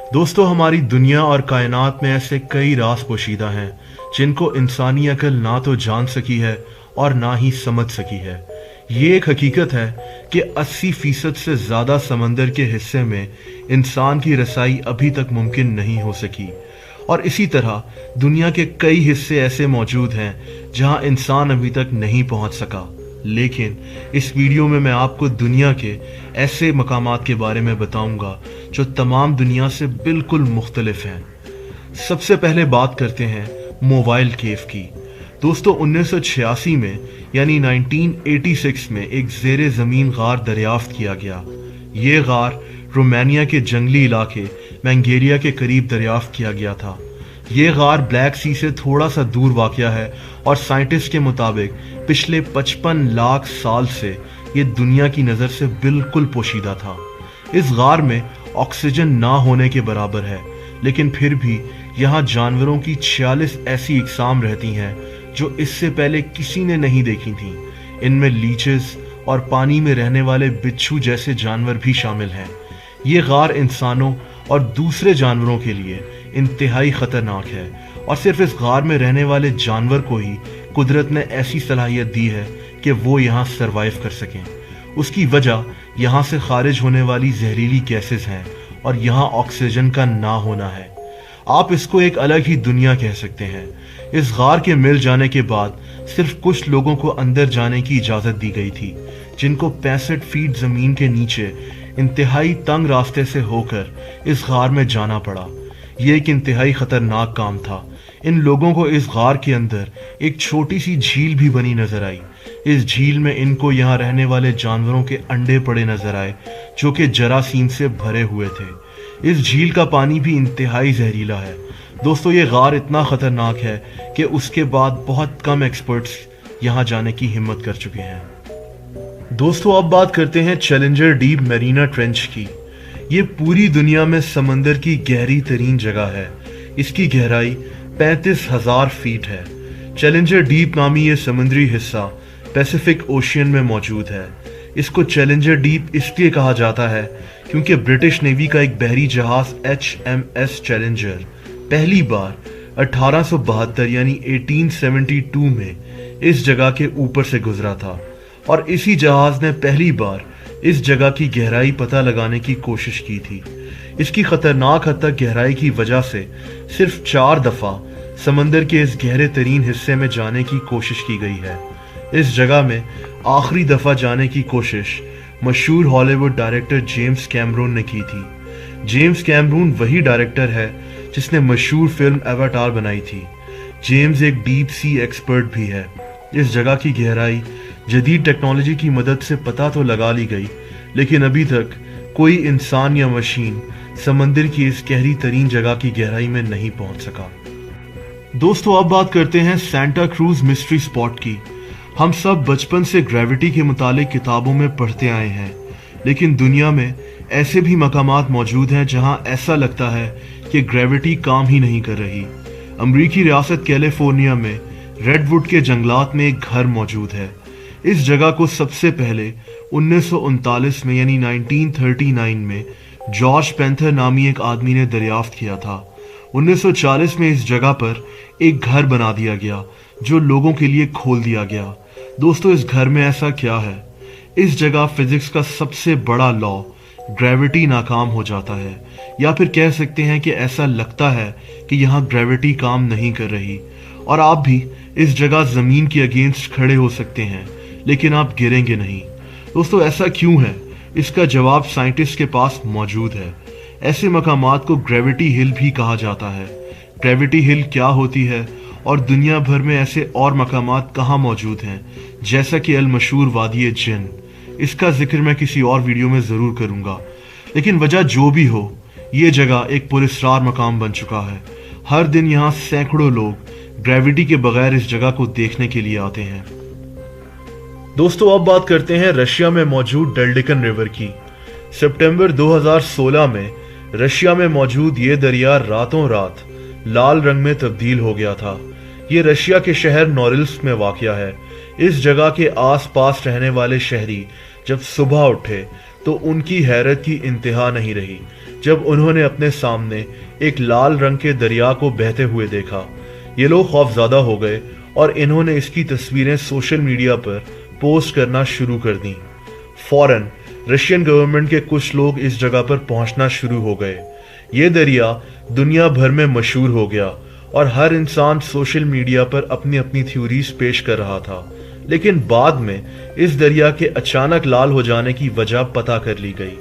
दोस्तों, हमारी दुनिया और कायनात में ऐसे कई राज पोशीदा हैं जिनको इंसानी अकल ना तो जान सकी है और ना ही समझ सकी है। ये एक हकीकत है कि 80% से ज़्यादा समंदर के हिस्से में इंसान की रसाई अभी तक मुमकिन नहीं हो सकी, और इसी तरह दुनिया के कई हिस्से ऐसे मौजूद हैं जहां इंसान अभी तक नहीं पहुंच सका। लेकिन इस वीडियो में मैं आपको दुनिया के ऐसे मकामात के बारे में बताऊंगा जो तमाम दुनिया से बिल्कुल मुख्तलिफ हैं। सबसे पहले बात करते हैं मोबाइल केव की। दोस्तों, 1986 में यानी 1986 में एक ज़ेरे ज़मीन गार दरियाफ्त किया गया। ये गार रोमानिया के जंगली इलाके मैंगेरिया के करीब दरियाफ्त किया गया था। ये गार ब्लैक सी से थोड़ा सा दूर वाक़या है और साइंटिस्ट के मुताबिक पिछले 55 लाख साल से ये दुनिया की नज़र से बिल्कुल पोशीदा था। इस गार में ऑक्सीजन ना होने के बराबर है, लेकिन फिर भी यहाँ जानवरों की 46 ऐसी इकसाम रहती हैं जो इससे पहले किसी ने नहीं देखी थी। इनमें लीचेस और पानी में रहने वाले बिच्छू जैसे जानवर भी शामिल हैं। ये गार इंसानों और दूसरे जानवरों के लिए इंतहाई ख़तरनाक है, और सिर्फ इस गार में रहने वाले जानवर को ही कुदरत ने ऐसी सलाहियत दी है कि वो यहाँ सरवाइव कर सकें। उसकी वजह यहाँ से खारिज होने वाली जहरीली गैसेस हैं और यहाँ ऑक्सीजन का ना होना है। आप इसको एक अलग ही दुनिया कह सकते हैं। इस गार के मिल जाने के बाद सिर्फ कुछ लोगों को अंदर जाने की इजाज़त दी गई थी, जिनको 65 फीट ज़मीन के नीचे इंतहाई तंग रास्ते से होकर इस गार में जाना पड़ा। ये एक इंतहाई ख़तरनाक काम था। इन लोगों को इस गार के अंदर एक छोटी सी झील भी बनी नजर आई। इस झील में इनको यहाँ रहने वाले जानवरों के अंडे पड़े नजर आए जो कि जरासीम से भरे हुए थे। इस झील का पानी भी इंतहाई जहरीला है। दोस्तों, ये गार इतना ख़तरनाक है कि उसके बाद बहुत कम एक्सपर्ट्स यहाँ जाने की हिम्मत कर चुके हैं। दोस्तों, अब बात करते हैं चैलेंजर डीप मैरीना ट्रेंच की। ये पूरी दुनिया में समंदर की गहरी तरीन जगह है। इसकी गहराई 35,000 फीट है। चैलेंजर डीप नामी ये समुद्री हिस्सा पैसिफिक ओशियन में मौजूद है। इसको चैलेंजर डीप इसलिए कहा जाता है क्योंकि ब्रिटिश नेवी का एक बहरी जहाज HMS चैलेंजर पहली बार 1872 यानी 1872 में इस जगह के ऊपर से गुजरा था, और इसी जहाज ने पहली बार इस जगह की गहराई पता लगाने की कोशिश की थी। इसकी खतरनाक हद तक गहराई की वजह से सिर्फ 4 दफ़ा समंदर के इस गहरे तरीन हिस्से में जाने की कोशिश की गई है। इस जगह में आखिरी दफ़ा जाने की कोशिश मशहूर हॉलीवुड डायरेक्टर जेम्स कैमरून ने की थी। जेम्स कैमरून वही डायरेक्टर है जिसने मशहूर फिल्म एवाटार बनाई थी। जेम्स एक डीप सी एक्सपर्ट भी है। इस जगह की गहराई जदीद टेक्नोलॉजी की मदद से पता तो लगा ली गई, लेकिन अभी तक कोई इंसान या मशीन समंदर की इस गहरी तरीन जगह की गहराई में नहीं पहुंच सका। दोस्तों, अब बात करते हैं सांता क्रूज मिस्ट्री स्पॉट की। हम सब बचपन से ग्रेविटी के मुतालिक किताबों में पढ़ते आए हैं, लेकिन दुनिया में ऐसे भी मकामात मौजूद हैं जहां ऐसा लगता है कि ग्रेविटी काम ही नहीं कर रही। अमरीकी रियासत कैलिफोर्निया में रेडवुड के जंगलात में एक घर मौजूद है। इस जगह को सबसे पहले 1939 में यानी 1939 में जॉर्ज पेंथर नामी एक आदमी ने दरियाफ्त किया था। 1940 में इस जगह पर एक घर बना दिया गया जो लोगों के लिए खोल दिया गया। दोस्तों, इस घर में ऐसा क्या है? इस जगह फिजिक्स का सबसे बड़ा लॉ ग्रेविटी नाकाम हो जाता है, या फिर कह सकते हैं कि ऐसा लगता है कि यहाँ ग्रेविटी काम नहीं कर रही, और आप भी इस जगह ज़मीन के अगेंस्ट खड़े हो सकते हैं लेकिन आप गिरेंगे नहीं। दोस्तों, ऐसा क्यों है? इसका जवाब साइंटिस्ट के पास मौजूद है। ऐसे मकामात को ग्रेविटी हिल भी कहा जाता है। ग्रेविटी हिल क्या होती है और दुनिया भर में ऐसे और मकामात कहाँ मौजूद हैं, जैसा कि अल मशहूर वादी जिन, इसका जिक्र मैं किसी और वीडियो में ज़रूर करूँगा। लेकिन वजह जो भी हो, ये जगह एक पुरस्कार मकाम बन चुका है। हर दिन यहाँ सैकड़ों लोग ग्रेविटी के बगैर इस जगह को देखने के लिए आते हैं। दोस्तों, अब बात करते हैं रशिया में मौजूद डेल्डिकन रिवर की। सितंबर 2016 में रशिया में मौजूद ये दरिया रातों रात लाल रंग में तब्दील हो गया था। ये रशिया के शहर नोरिल्स्क में वाक़या है। इस जगह के आसपास रहने वाले शहरी जब सुबह उठे तो उनकी हैरत की इंतहा नहीं रही जब उन्होंने अपने सामने एक लाल रंग के दरिया को बहते हुए देखा। ये लोग खौफज़दा हो गए और इन्होंने इसकी तस्वीरें सोशल मीडिया पर पोस्ट करना शुरू कर दी। फौरन रशियन गवर्नमेंट के कुछ लोग इस जगह पर पहुंचना शुरू हो गए। ये दरिया दुनिया भर में मशहूर हो गया और हर इंसान सोशल मीडिया पर अपनी अपनी थ्योरीज पेश कर रहा था। लेकिन बाद में इस दरिया के अचानक लाल हो जाने की वजह पता कर ली गई।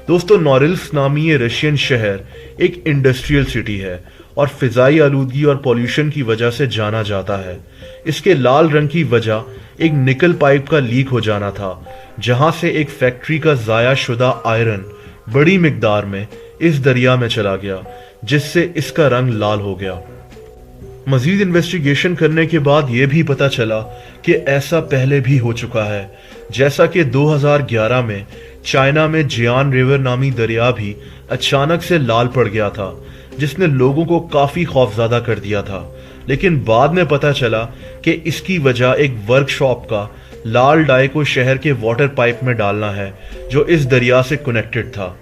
दोस्तों, नोरिल्स्क नामी ये रशियन शहर एक इंडस्ट्रियल सिटी है और फिजाई आलूदगी और पॉल्यूशन की वजह से जाना जाता है। इसके लाल रंग की वजह एक निकल पाइप का लीक हो जाना था, जहां से एक फैक्ट्री का जाया शुदा आयरन बड़ी मिकदार में इस दरिया में चला गया, जिससे इसका रंग लाल हो गया। मजीद इन्वेस्टिगेशन करने के बाद यह भी पता चला कि ऐसा पहले भी हो चुका है। जैसा कि 2011 में चाइना में जियान रिवर नामी दरिया भी अचानक से लाल पड़ गया था, जिसने लोगों को काफी खौफज़दा कर दिया था। लेकिन बाद में पता चला कि इसकी वजह एक वर्कशॉप का लाल डाई को शहर के वाटर पाइप में डालना है, जो इस दरिया से कनेक्टेड था।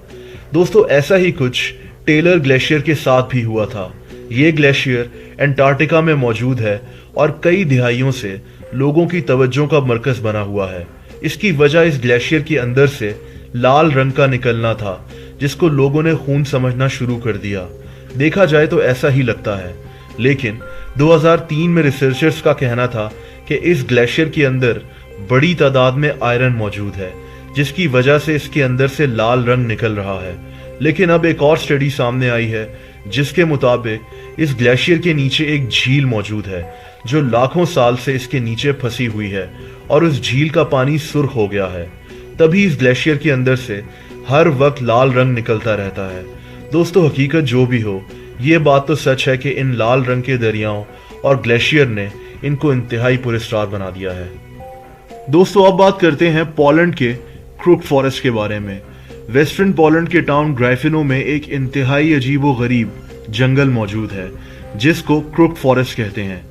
दोस्तों, ऐसा ही कुछ टेलर ग्लेशियर के साथ भी हुआ था। ये ग्लेशियर अंटार्कटिका में मौजूद है और कई दिहाइयों से लोगों की तवज्जो का मरकज बना हुआ है। इसकी वजह इस ग्लेशियर के अंदर से लाल रंग का निकलना था, जिसको लोगों ने खून समझना शुरू कर दिया। देखा जाए तो ऐसा ही लगता है, लेकिन 2003 में रिसर्चर्स का कहना था कि इस ग्लेशियर के अंदर बड़ी तादाद में आयरन मौजूद है, जिसकी वजह से इसके अंदर से लाल रंग निकल रहा है। लेकिन अब एक और स्टडी सामने आई है, जिसके मुताबिक इस ग्लेशियर के नीचे एक झील मौजूद है, जो लाखों साल से इसके नीचे फंसी हुई है और उस झील का पानी सुर्ख हो गया है। तभी इस ग्लेशियर के अंदर से हर वक्त लाल रंग निकलता रहता है। दोस्तों, हकीकत जो भी हो, ये बात तो सच है कि इन लाल रंग के दरियाओं और ग्लेशियर ने इनको इंतहाई पुरस्कार बना दिया है। दोस्तों, अब बात करते हैं पोलैंड के क्रुक फॉरेस्ट के बारे में। वेस्टर्न पोलैंड के टाउन ग्राइफिनो में एक इंतहाई अजीबो गरीब जंगल मौजूद है, जिसको क्रुक फॉरेस्ट कहते हैं।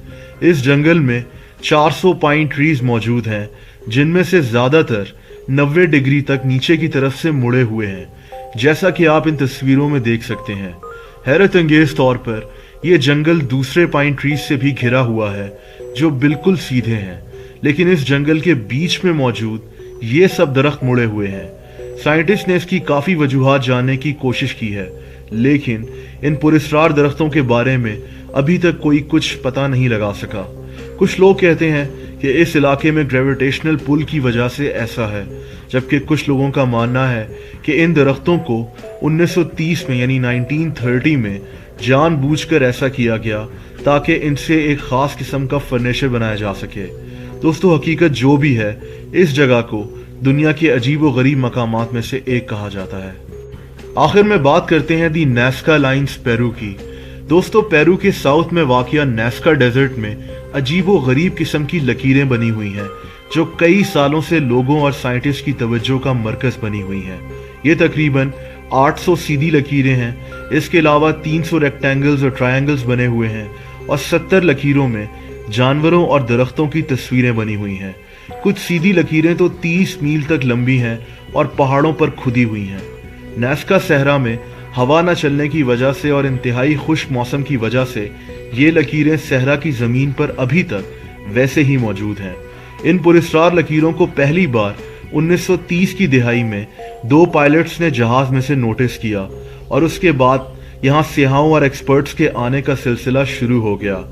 इस जंगल में 400 पाइन ट्रीज मौजूद हैं, जिनमें से ज्यादातर 90 डिग्री तक नीचे की तरफ से मुड़े हुए हैं, जैसा कि आप इन तस्वीरों में देख सकते हैं। हैरत अंगेज तौर पर यह जंगल दूसरे पाइन ट्रीज से भी घिरा हुआ है, जो बिल्कुल सीधे हैं, लेकिन इस जंगल के बीच में मौजूद ये सब दरख्त मुड़े हुए हैं। साइंटिस्ट ने इसकी काफी वजूहात जानने की कोशिश की है, लेकिन इन पुरस्कार दरख्तों के बारे में अभी तक कोई कुछ पता नहीं लगा सका। कुछ लोग कहते हैं कि इस इलाके में ग्रेविटेशनल पुल की वजह से ऐसा है, जबकि कुछ लोगों का मानना है कि इन दरख्तों को 1930 में यानी 1930 में जानबूझकर ऐसा किया गया ताकि इनसे एक खास किस्म का फर्नीचर बनाया जा सके। दोस्तों, हकीकत जो भी है, इस जगह को दुनिया के अजीब व गरीब मकामात में से एक कहा जाता है। आखिर में बात करते हैं दी नाज़का लाइन्स पेरू की। दोस्तों, पेरू के साउथ में वाक़िया नाज़का डेजर्ट में अजीब व गरीब किस्म की लकीरें बनी हुई हैं, जो कई सालों से लोगों और साइंटिस्ट की तवज्जो का मरकज बनी हुई हैं। ये तकरीबन 800 सीधी लकीरें हैं। इसके अलावा 300 रेक्टेंगल्स और ट्रायंगल्स बने हुए हैं और 70 लकीरों में जानवरों और दरख्तों की तस्वीरें बनी हुई हैं। कुछ सीधी लकीरें तो 30 मील तक लंबी हैं और पहाड़ों पर खुदी हुई हैं। नाज़का सहरा में हवा न चलने की वजह से और इंतहाई खुश्क मौसम की वजह से ये लकीरें सहरा की ज़मीन पर अभी तक वैसे ही मौजूद हैं। इन पुरस्कार लकीरों को पहली बार 1930 की दिहाई में 2 पायलट्स ने जहाज में से नोटिस किया और उसके बाद यहाँ सियाहों और एक्सपर्ट्स के आने का सिलसिला शुरू हो गया।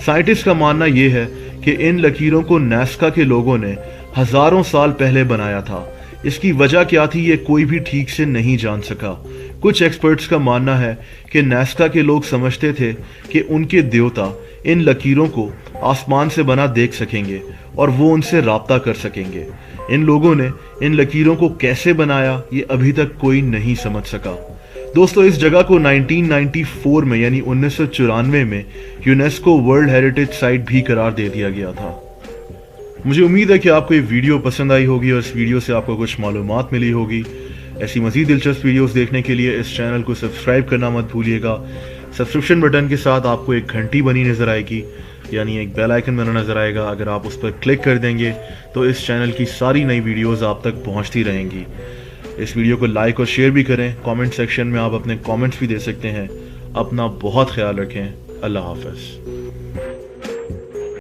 साइंटिस्ट का मानना यह है कि इन लकीरों को नाज़का के लोगों ने हजारों साल पहले बनाया था। इसकी वजह क्या थी, ये कोई भी ठीक से नहीं जान सका। कुछ एक्सपर्ट्स का मानना है कि नाज़का के लोग समझते थे कि उनके देवता इन लकीरों को आसमान से बना देख सकेंगे और वो उनसे राब्ता कर सकेंगे। इन लोगों ने इन लकीरों को कैसे बनाया, ये अभी तक कोई नहीं समझ सका। दोस्तों, इस जगह को 1994 में यानी 1994 में यूनेस्को वर्ल्ड हेरिटेज साइट भी करार दे दिया गया था। मुझे उम्मीद है कि आपको ये वीडियो पसंद आई होगी और इस वीडियो से आपको कुछ मालूमात मिली होगी। ऐसी मज़ीद दिलचस्प वीडियोस देखने के लिए इस चैनल को सब्सक्राइब करना मत भूलिएगा। सब्सक्रिप्शन बटन के साथ आपको एक घंटी बनी नज़र आएगी, यानी एक बेल आइकन बना नज़र आएगा। अगर आप उस पर क्लिक कर देंगे तो इस चैनल की सारी नई वीडियोस आप तक पहुंचती रहेंगी। इस वीडियो को लाइक और शेयर भी करें। कमेंट सेक्शन में आप अपने कमेंट्स भी दे सकते हैं। अपना बहुत ख्याल रखें। अल्लाह हाफ़िज़।